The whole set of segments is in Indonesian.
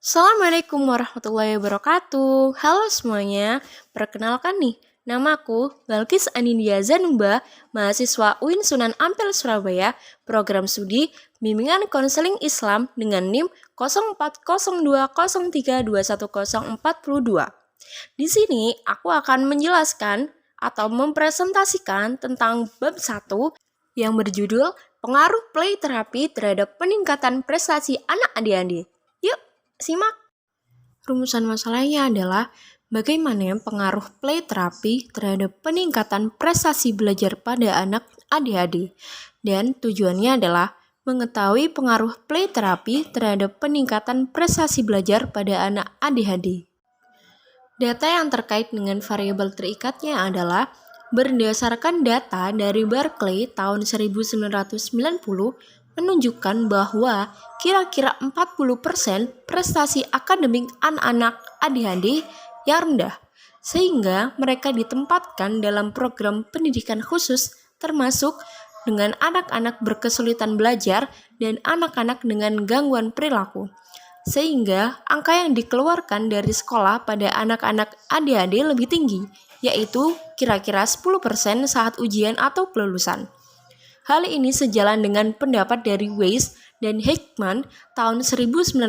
Assalamualaikum warahmatullahi wabarakatuh. Halo semuanya, perkenalkan nih, namaku Balkis Anindya Zanumba, mahasiswa UIN Sunan Ampel Surabaya, program studi Bimbingan Konseling Islam dengan NIM 040203210442. Di sini aku akan menjelaskan atau mempresentasikan tentang bab 1 yang berjudul Pengaruh Play Terapi terhadap peningkatan prestasi anak adik-adik. Yuk, simak. Rumusan masalahnya adalah bagaimana pengaruh play terapi terhadap peningkatan prestasi belajar pada anak adik-adik. Dan tujuannya adalah mengetahui pengaruh play terapi terhadap peningkatan prestasi belajar pada anak adik-adik. Data yang terkait dengan variabel terikatnya adalah berdasarkan data dari Berkeley tahun 1990 menunjukkan bahwa kira-kira 40% prestasi akademik anak-anak adik-adik yang rendah, sehingga mereka ditempatkan dalam program pendidikan khusus termasuk dengan anak-anak berkesulitan belajar dan anak-anak dengan gangguan perilaku. Sehingga angka yang dikeluarkan dari sekolah pada anak-anak adik-adik lebih tinggi, yaitu kira-kira 10% saat ujian atau kelulusan. Hal ini sejalan dengan pendapat dari Weiss dan Heckman tahun 1993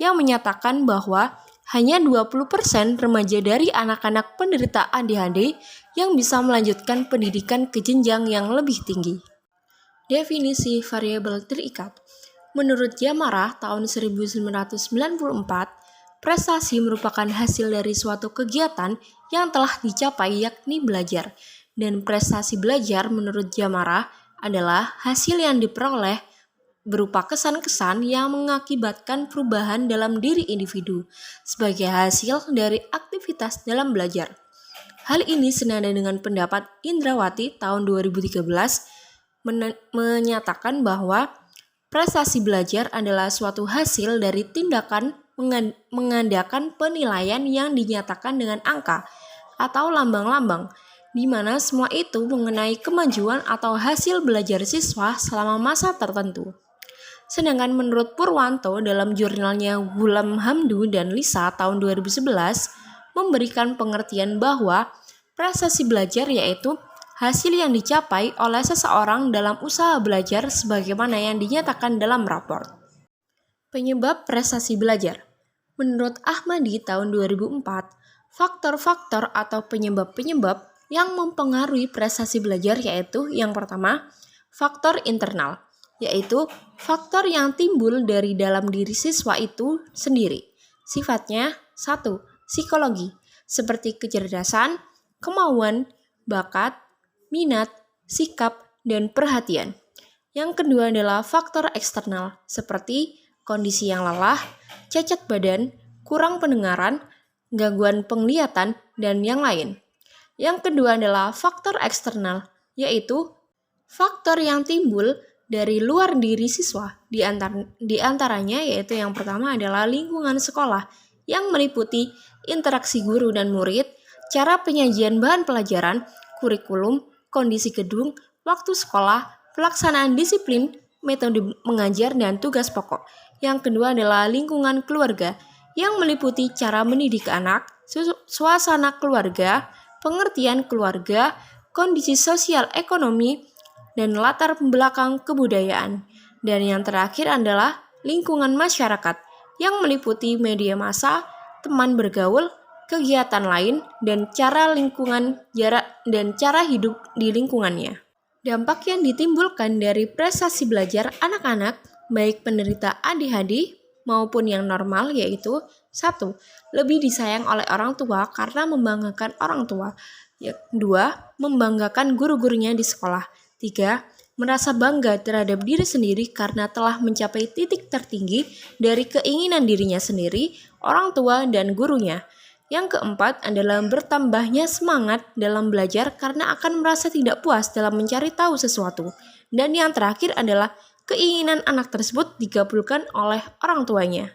yang menyatakan bahwa hanya 20% remaja dari anak-anak penderita ADHD yang bisa melanjutkan pendidikan ke jenjang yang lebih tinggi. Definisi variabel terikat. Menurut Jamarah tahun 1994, prestasi merupakan hasil dari suatu kegiatan yang telah dicapai yakni belajar. Dan prestasi belajar menurut Jamarah adalah hasil yang diperoleh berupa kesan-kesan yang mengakibatkan perubahan dalam diri individu sebagai hasil dari aktivitas dalam belajar. Hal ini senada dengan pendapat Indrawati tahun 2013 menyatakan bahwa prestasi belajar adalah suatu hasil dari tindakan mengadakan penilaian yang dinyatakan dengan angka atau lambang-lambang, di mana semua itu mengenai kemajuan atau hasil belajar siswa selama masa tertentu. Sedangkan menurut Purwanto dalam jurnalnya Gulam Hamdu dan Lisa tahun 2011 memberikan pengertian bahwa prestasi belajar yaitu hasil yang dicapai oleh seseorang dalam usaha belajar sebagaimana yang dinyatakan dalam raport. Penyebab prestasi belajar. Menurut Ahmadi tahun 2004, faktor-faktor atau penyebab-penyebab yang mempengaruhi prestasi belajar yaitu yang pertama, faktor internal, yaitu faktor yang timbul dari dalam diri siswa itu sendiri. Sifatnya 1. Psikologi, seperti kecerdasan, kemauan, bakat, minat, sikap, dan perhatian. Yang kedua adalah faktor eksternal, seperti kondisi yang lelah, cacat badan, kurang pendengaran, gangguan penglihatan, dan yang lain. Yang kedua adalah faktor eksternal, yaitu faktor yang timbul dari luar diri siswa. Di antaranya yaitu yang pertama adalah lingkungan sekolah yang meliputi interaksi guru dan murid, cara penyajian bahan pelajaran, kurikulum, kondisi gedung, waktu sekolah, pelaksanaan disiplin, metode mengajar, dan tugas pokok. Yang kedua adalah lingkungan keluarga yang meliputi cara mendidik anak, suasana keluarga, pengertian keluarga, kondisi sosial ekonomi, dan latar belakang kebudayaan. Dan yang terakhir adalah lingkungan masyarakat yang meliputi media massa, teman bergaul, kegiatan lain, dan cara hidup di lingkungannya. Dampak yang ditimbulkan dari prestasi belajar anak-anak, baik penderita ADHD maupun yang normal yaitu 1. Lebih disayang oleh orang tua karena membanggakan orang tua. 2. Membanggakan guru-gurunya di sekolah. 3. Merasa bangga terhadap diri sendiri karena telah mencapai titik tertinggi dari keinginan dirinya sendiri, orang tua, dan gurunya. Yang keempat adalah bertambahnya semangat dalam belajar karena akan merasa tidak puas dalam mencari tahu sesuatu. Dan yang terakhir adalah keinginan anak tersebut digabulkan oleh orang tuanya.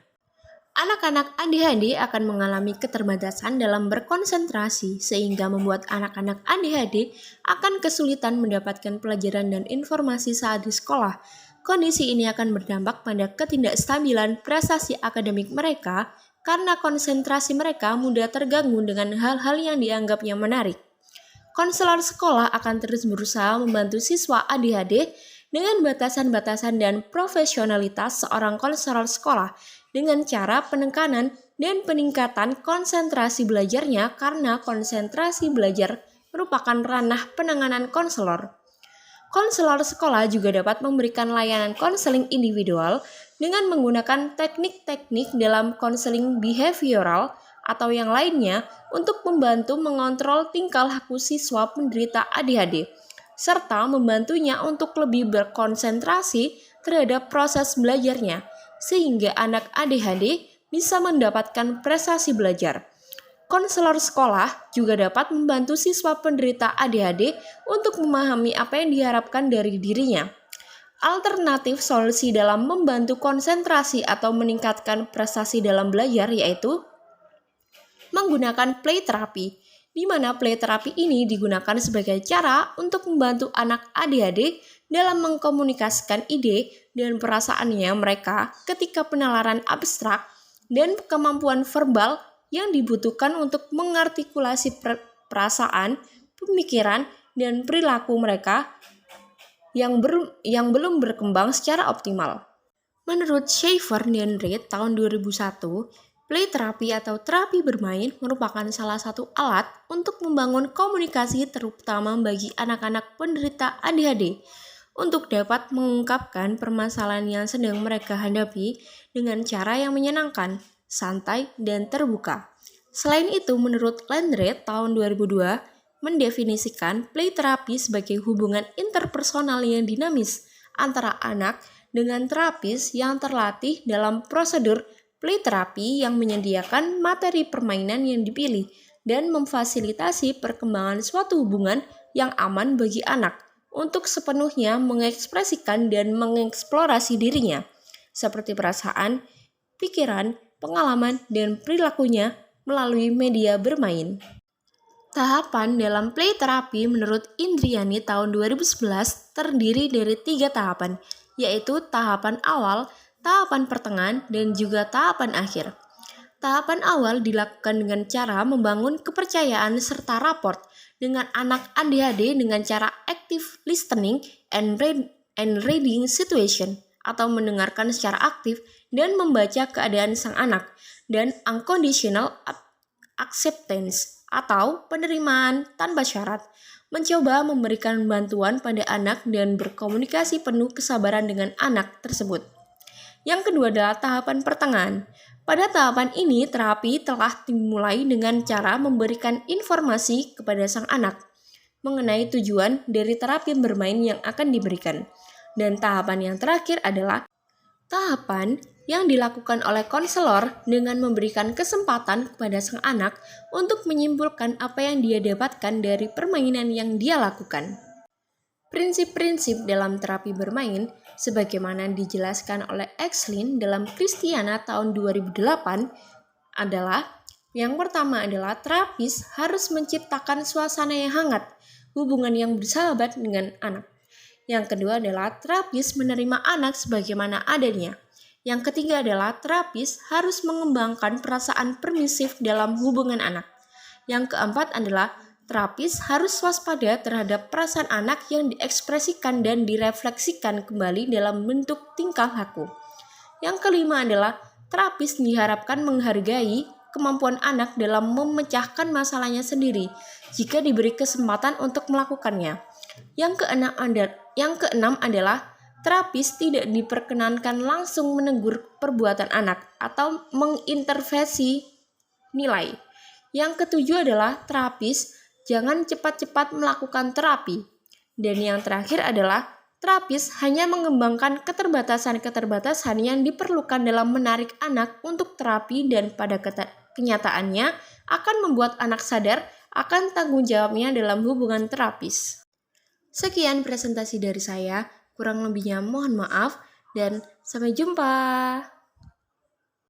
Anak-anak ADHD akan mengalami keterbatasan dalam berkonsentrasi sehingga membuat anak-anak ADHD akan kesulitan mendapatkan pelajaran dan informasi saat di sekolah. Kondisi ini akan berdampak pada ketidakstabilan prestasi akademik mereka karena konsentrasi mereka mudah terganggu dengan hal-hal yang dianggapnya menarik. Konselor sekolah akan terus berusaha membantu siswa ADHD dengan batasan-batasan dan profesionalitas seorang konselor sekolah dengan cara penekanan dan peningkatan konsentrasi belajarnya karena konsentrasi belajar merupakan ranah penanganan konselor. Konselor sekolah juga dapat memberikan layanan konseling individual dengan menggunakan teknik-teknik dalam konseling behavioral atau yang lainnya untuk membantu mengontrol tingkah laku siswa penderita ADHD, serta membantunya untuk lebih berkonsentrasi terhadap proses belajarnya, sehingga anak ADHD bisa mendapatkan prestasi belajar. Konselor sekolah juga dapat membantu siswa penderita ADHD untuk memahami apa yang diharapkan dari dirinya. Alternatif solusi dalam membantu konsentrasi atau meningkatkan prestasi dalam belajar yaitu menggunakan play therapy, di mana play therapy ini digunakan sebagai cara untuk membantu anak ADHD dalam mengkomunikasikan ide dan perasaannya mereka ketika penalaran abstrak dan kemampuan verbal yang dibutuhkan untuk mengartikulasi perasaan, pemikiran, dan perilaku mereka yang belum berkembang secara optimal. Menurut Schaefer dan Reed tahun 2001, play therapy atau terapi bermain merupakan salah satu alat untuk membangun komunikasi terutama bagi anak-anak penderita ADHD untuk dapat mengungkapkan permasalahan yang sedang mereka hadapi dengan cara yang menyenangkan, santai, dan terbuka. Selain itu, menurut Landry tahun 2002, mendefinisikan play therapy sebagai hubungan interpersonal yang dinamis antara anak dengan terapis yang terlatih dalam prosedur play therapy yang menyediakan materi permainan yang dipilih dan memfasilitasi perkembangan suatu hubungan yang aman bagi anak untuk sepenuhnya mengekspresikan dan mengeksplorasi dirinya, seperti perasaan, pikiran, pengalaman, dan perilakunya melalui media bermain. Tahapan dalam play therapy menurut Indriani tahun 2011 terdiri dari 3 tahapan, yaitu tahapan awal, tahapan pertengahan, dan juga tahapan akhir. Tahapan awal dilakukan dengan cara membangun kepercayaan serta raport dengan anak ADHD dengan cara active listening and reading situation atau mendengarkan secara aktif dan membaca keadaan sang anak, dan unconditional acceptance atau penerimaan tanpa syarat, mencoba memberikan bantuan pada anak dan berkomunikasi penuh kesabaran dengan anak tersebut. Yang kedua adalah tahapan pertengahan. Pada tahapan ini, terapi telah dimulai dengan cara memberikan informasi kepada sang anak mengenai tujuan dari terapi bermain yang akan diberikan. Dan tahapan yang terakhir adalah tahapan yang dilakukan oleh konselor dengan memberikan kesempatan kepada sang anak untuk menyimpulkan apa yang dia dapatkan dari permainan yang dia lakukan. Prinsip-prinsip dalam terapi bermain sebagaimana dijelaskan oleh Exlin dalam Christiana tahun 2008 adalah yang pertama adalah terapis harus menciptakan suasana yang hangat, hubungan yang bersahabat dengan anak. Yang kedua adalah terapis menerima anak sebagaimana adanya. Yang ketiga adalah terapis harus mengembangkan perasaan permisif dalam hubungan anak. Yang keempat adalah terapis harus waspada terhadap perasaan anak yang diekspresikan dan direfleksikan kembali dalam bentuk tingkah laku. Yang kelima adalah terapis diharapkan menghargai kemampuan anak dalam memecahkan masalahnya sendiri jika diberi kesempatan untuk melakukannya. Yang keenam adalah terapis tidak diperkenankan langsung menegur perbuatan anak atau mengintervensi nilai. Yang ketujuh adalah terapis jangan cepat-cepat melakukan terapi. Dan yang terakhir adalah terapis hanya mengembangkan keterbatasan-keterbatasan yang diperlukan dalam menarik anak untuk terapi dan pada kenyataannya akan membuat anak sadar akan tanggung jawabnya dalam hubungan terapis. Sekian presentasi dari saya. Kurang lebihnya mohon maaf dan sampai jumpa.